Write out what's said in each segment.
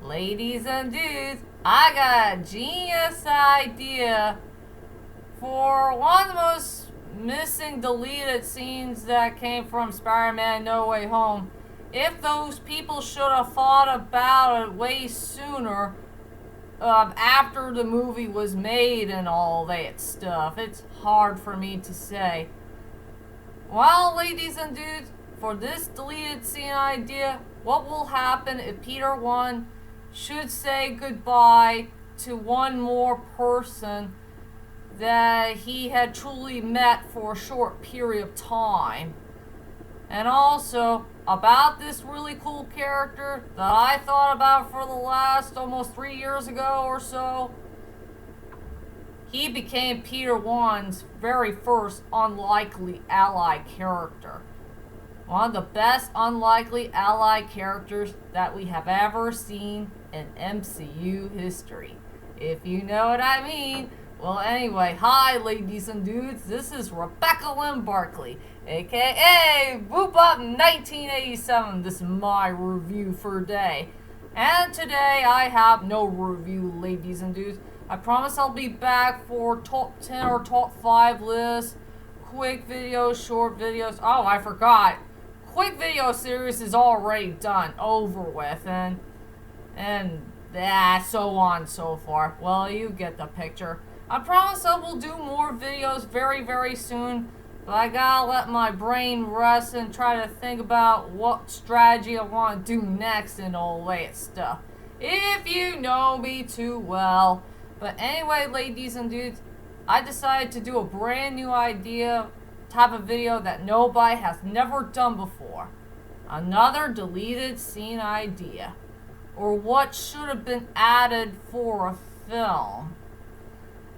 Ladies and dudes, I got a genius idea for one of the most missing deleted scenes that came from Spider-Man No Way Home. If those people should have thought about it way sooner, after the movie was made and all that stuff, it's hard for me to say. Well, ladies and dudes, for this deleted scene idea, what will happen if Peter 1 should say goodbye to one more person that he had truly met for a short period of time? And also, about this really cool character that I thought about for the last almost 3 years ago or so, he became Peter 1's very first unlikely ally character. One of the best unlikely ally characters that we have ever seen in MCU history. If you know what I mean. Well, anyway, hi ladies and dudes, this is Rebecca Lynn Barkley, aka Whoop Up 1987. This is my review for today. And today I have no review, ladies and dudes. I promise I'll be back for top 10 or top 5 lists, quick videos, short videos. Oh, I forgot. Quick video series is already done, over with, and so on and so forth. Well, you get the picture. I promise I will do more videos very, very soon, but I gotta let my brain rest and try to think about what strategy I want to do next and all that stuff. If you know me too well. But anyway, ladies and dudes, I decided to do a brand new idea, type of video that nobody has never done before. Another deleted scene idea, or what should have been added for a film.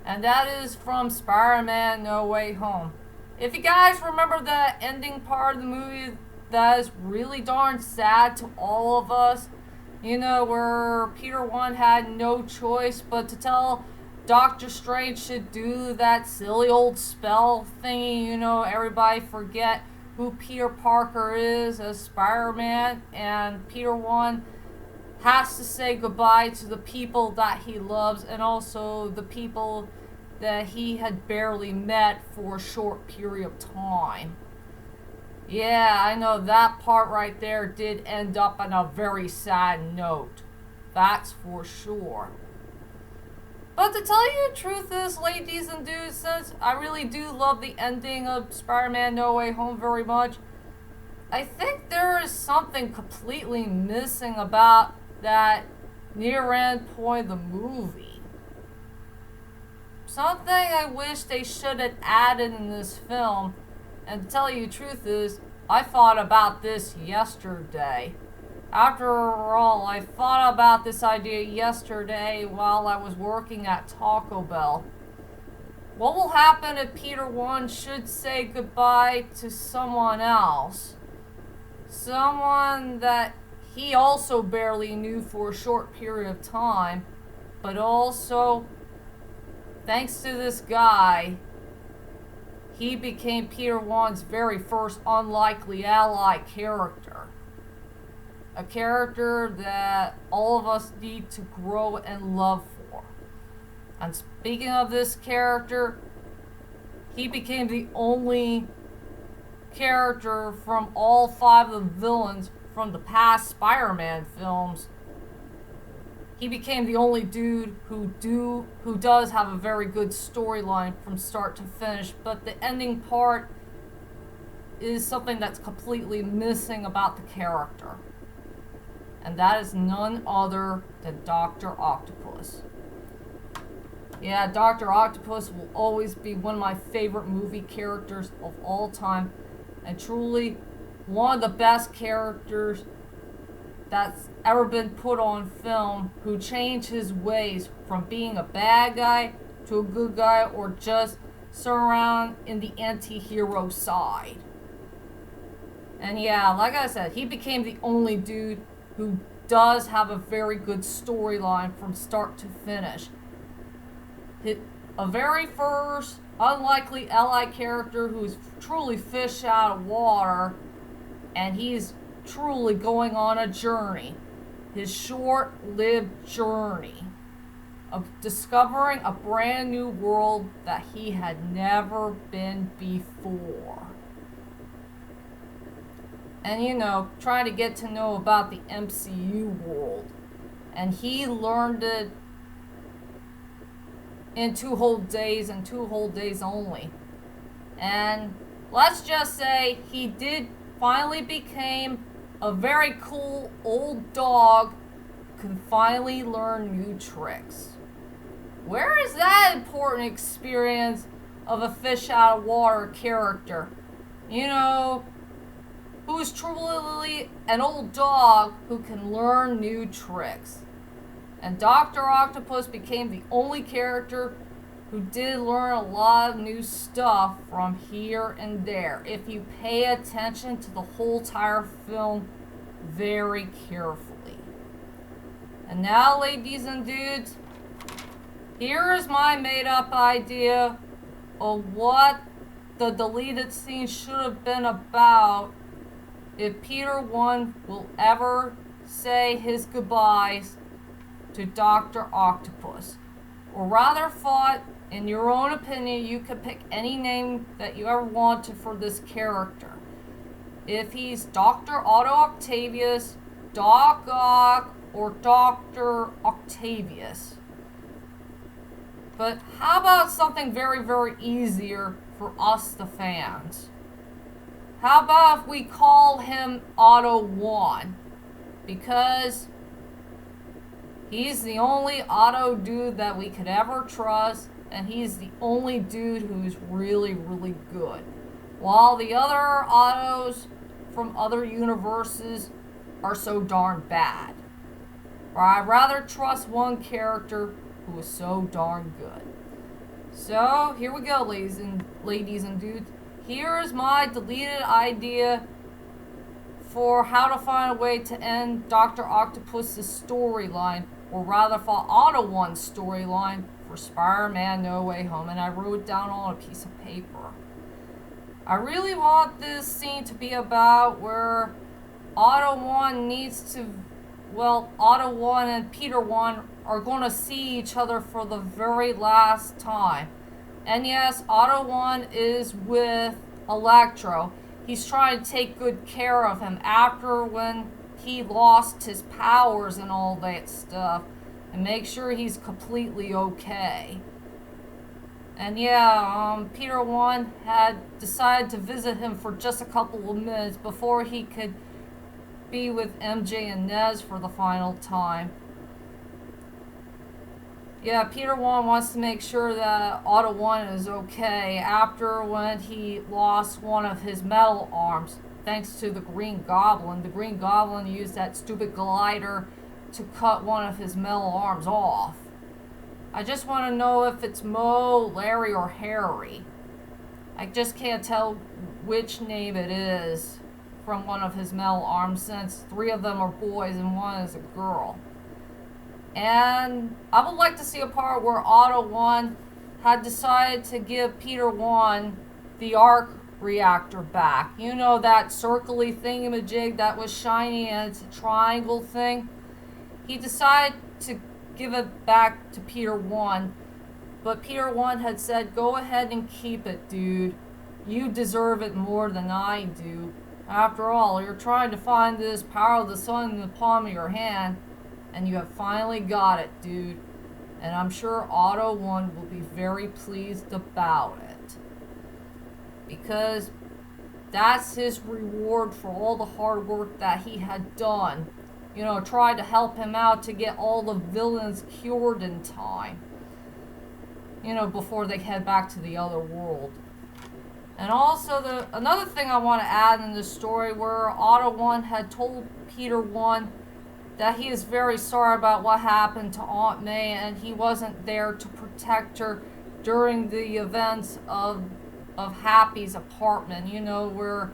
And that is from Spider-Man No Way Home. If you guys remember that ending part of the movie that is really darn sad to all of us, you know, where Peter 1 had no choice but to tell Doctor Strange should do that silly old spell thingy, you know, everybody forget who Peter Parker is as Spider-Man, and Peter 1 has to say goodbye to the people that he loves and also the people that he had barely met for a short period of time. Yeah, I know that part right there did end up on a very sad note. That's for sure. But to tell you the truth is, ladies and dudes, since I really do love the ending of Spider-Man No Way Home very much, I think there is something completely missing about that near-end point of the movie. Something I wish they should have added in this film. And to tell you the truth is, I thought about this yesterday. After all, I thought about this idea yesterday while I was working at Taco Bell. What will happen if Peter 1 should say goodbye to someone else? Someone that he also barely knew for a short period of time, but also, thanks to this guy, he became Peter 1's very first unlikely ally character. A character that all of us need to grow and love for. And speaking of this character, he became the only character from all 5 of the villains from the past Spider-Man films. He became the only dude who does have a very good storyline from start to finish, but the ending part is something that's completely missing about the character. And that is none other than Dr. Octopus. Yeah, Dr. Octopus will always be one of my favorite movie characters of all time, and truly one of the best characters that's ever been put on film, who changed his ways from being a bad guy to a good guy, or just surround in the anti-hero side. And yeah, like I said, he became the only dude who does have a very good storyline from start to finish. A very first unlikely ally character who's truly fish out of water, and he's truly going on a journey. his short-lived journey of discovering a brand new world that he had never been before. And trying to get to know about the MCU world. And he learned it in 2 whole days and 2 whole days only. And let's just say he did finally became a very cool old dog who can finally learn new tricks. Where is that important experience of a fish out of water character? Who is truly an old dog who can learn new tricks. And Dr. Octopus became the only character who did learn a lot of new stuff from here and there, if you pay attention to the whole entire film very carefully. And now, ladies and dudes, here is my made-up idea of what the deleted scene should have been about if Peter 1 will ever say his goodbyes to Dr. Octopus. Or rather thought, in your own opinion, you could pick any name that you ever wanted for this character. If he's Dr. Otto Octavius, Doc Ock, or Dr. Octavius. But how about something very, very easier for us, the fans? How about if we call him Otto 1? Because he's the only Otto dude that we could ever trust, and he's the only dude who's really, really good. While the other Ottos from other universes are so darn bad. Or I'd rather trust one character who is so darn good. So, here we go, ladies and dudes. Here's my deleted idea for how to find a way to end Dr. Octopus's storyline, or rather for Otto 1's storyline for Spider-Man No Way Home, and I wrote it down on a piece of paper. I really want this scene to be about where Otto 1 needs to, Otto 1 and Peter 1 are going to see each other for the very last time. And yes, Otto 1 is with Electro. He's trying to take good care of him after when he lost his powers and all that stuff, and make sure he's completely okay. And yeah, Peter 1 had decided to visit him for just a couple of minutes before he could be with MJ and Nez for the final time. Yeah, Peter 1 wants to make sure that Otto 1 is okay after when he lost one of his metal arms, thanks to the Green Goblin. The Green Goblin used that stupid glider to cut one of his metal arms off. I just want to know if it's Mo, Larry, or Harry. I just can't tell which name it is from one of his metal arms, since 3 of them are boys and 1 is a girl. And I would like to see a part where Otto 1 had decided to give Peter 1 the arc reactor back. You know, that circly thingamajig that was shiny and it's a triangle thing? He decided to give it back to Peter 1, but Peter 1 had said, "Go ahead and keep it, dude. You deserve it more than I do. After all, you're trying to find this power of the sun in the palm of your hand, and you have finally got it, dude. And I'm sure Otto 1 will be very pleased about it. Because that's his reward for all the hard work that he had done. You know, tried to help him out to get all the villains cured in time. You know, before they head back to the other world. And also, another thing I want to add in this story, where Otto 1 had told Peter 1 that he is very sorry about what happened to Aunt May, and he wasn't there to protect her during the events of Happy's apartment, you know, where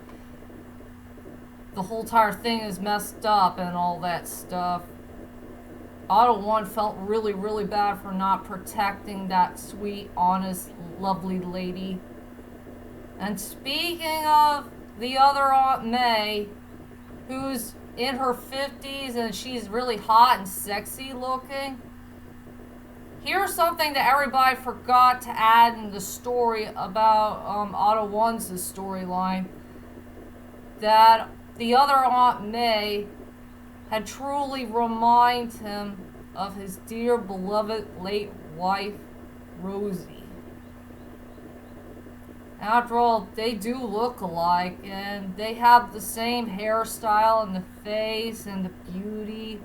the whole entire thing is messed up and all that stuff. Otto 1 felt really, really bad for not protecting that sweet, honest, lovely lady. And speaking of the other Aunt May, who's in her 50s and she's really hot and sexy looking. Here's something that everybody forgot to add in the story about Otto 1's storyline. That the other Aunt May had truly reminded him of his dear beloved late wife, Rosie. After all, they do look alike, and they have the same hairstyle and the face and the beauty.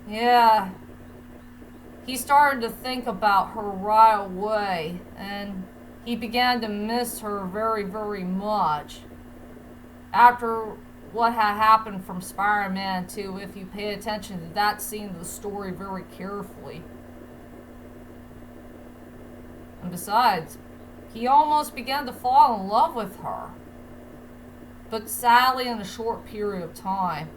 Yeah, he started to think about her right away, and he began to miss her very, very much. After what had happened from Spider-Man 2, if you pay attention to that scene of the story very carefully. And besides, he almost began to fall in love with her. But sadly, in a short period of time.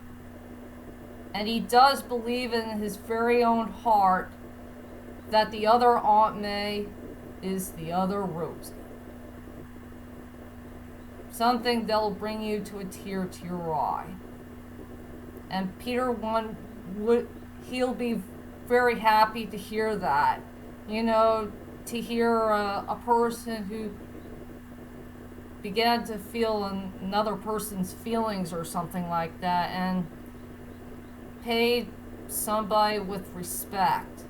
And he does believe in his very own heart that the other Aunt May is the other Rosie. Something that'll bring you to a tear to your eye. And Peter he'll be very happy to hear that. You know, to hear a person who began to feel another person's feelings or something like that and paid somebody with respect.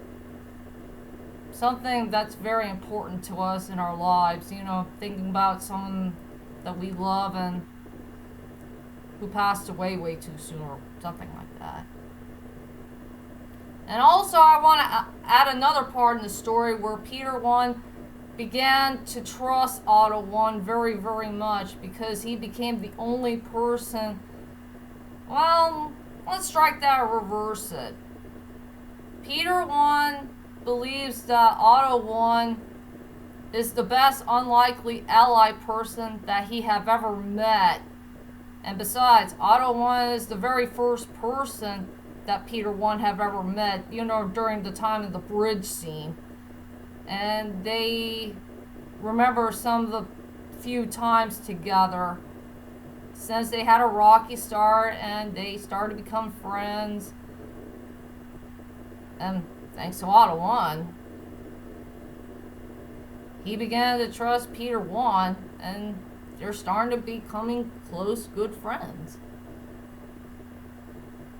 Something that's very important to us in our lives, you know, thinking about someone that we love and who passed away way too soon or something like that. And also I want to add another part in the story where Peter 1 began to trust Otto 1 very, very much because he became the only person, well, let's strike that or reverse it. Peter 1 believes that Otto 1 is the best unlikely ally person that he have ever met. And besides, Otto 1 is the very first person that Peter 1 have ever met, you know, during the time of the bridge scene. And they remember some of the few times together since they had a rocky start and they started to become friends. And thanks to Otto 1, he began to trust Peter 1, and they're starting to becoming close, good friends.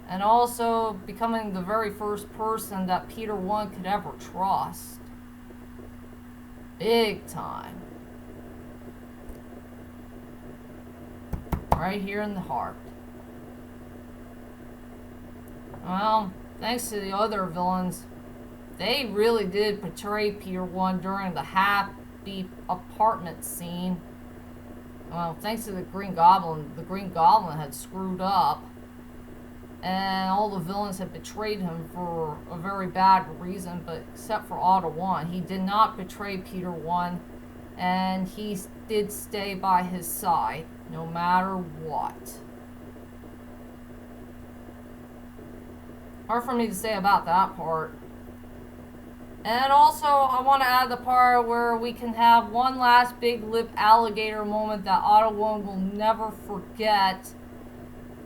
And also becoming the very first person that Peter 1 could ever trust. Big time. Right here in the heart. Well, thanks to the other villains, they really did betray Peter 1 during the happy apartment scene. Well, thanks to the Green Goblin had screwed up. And all the villains had betrayed him for a very bad reason, but except for Otto 1. He did not betray Peter 1, and he did stay by his side, no matter what. Hard for me to say about that part. And also, I want to add the part where we can have one last big lip alligator moment that Otto 1 will never forget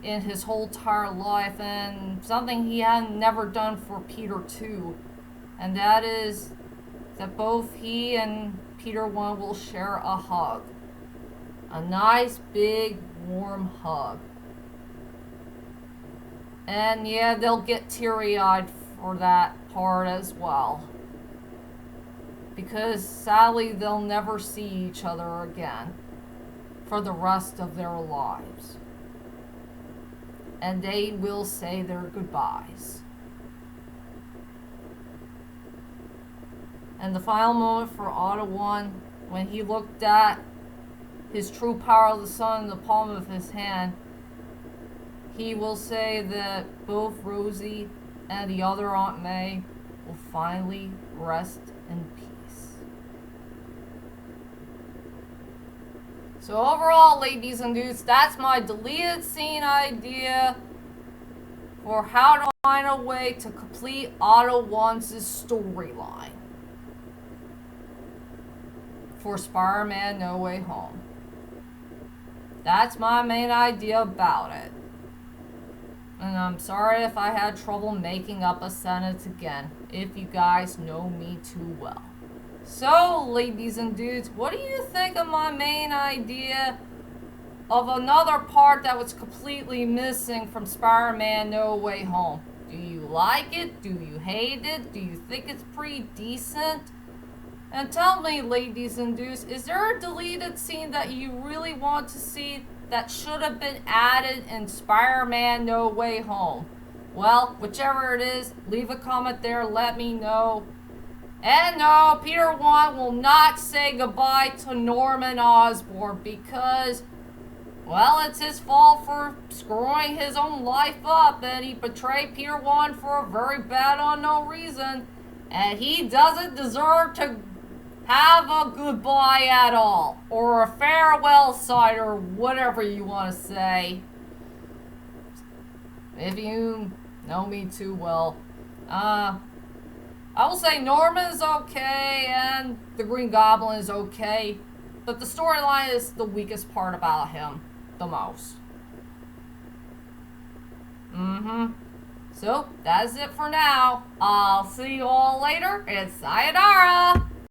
in his whole entire life, and something he had never done for Peter 2. And that is that both he and Peter 1 will share a hug. A nice, big, warm hug. And yeah, they'll get teary-eyed for that part as well. Because sadly, they'll never see each other again for the rest of their lives. And they will say their goodbyes. And the final moment for Otto 1, when he looked at his true power of the sun in the palm of his hand, he will say that both Rosie and the other Aunt May will finally rest in peace. So overall, ladies and dudes, that's my deleted scene idea for how to find a way to complete Otto 1's storyline for Spider-Man No Way Home. That's my main idea about it. And I'm sorry if I had trouble making up a sentence again, if you guys know me too well. So, ladies and dudes, what do you think of my main idea of another part that was completely missing from Spider-Man No Way Home? Do you like it? Do you hate it? Do you think it's pretty decent? And tell me, ladies and dudes, is there a deleted scene that you really want to see that should have been added in Spider-Man No Way Home? Well, whichever it is, leave a comment there, let me know. And no, Peter 1 will not say goodbye to Norman Osborn because, well, it's his fault for screwing his own life up, and he betrayed Peter 1 for a very bad unknown reason, and he doesn't deserve to have a goodbye at all, or a farewell sign, or whatever you want to say. If you know me too well. I will say Norman's okay, and the Green Goblin is okay, but the storyline is the weakest part about him, the most. So, that's it for now. I'll see you all later, and sayonara!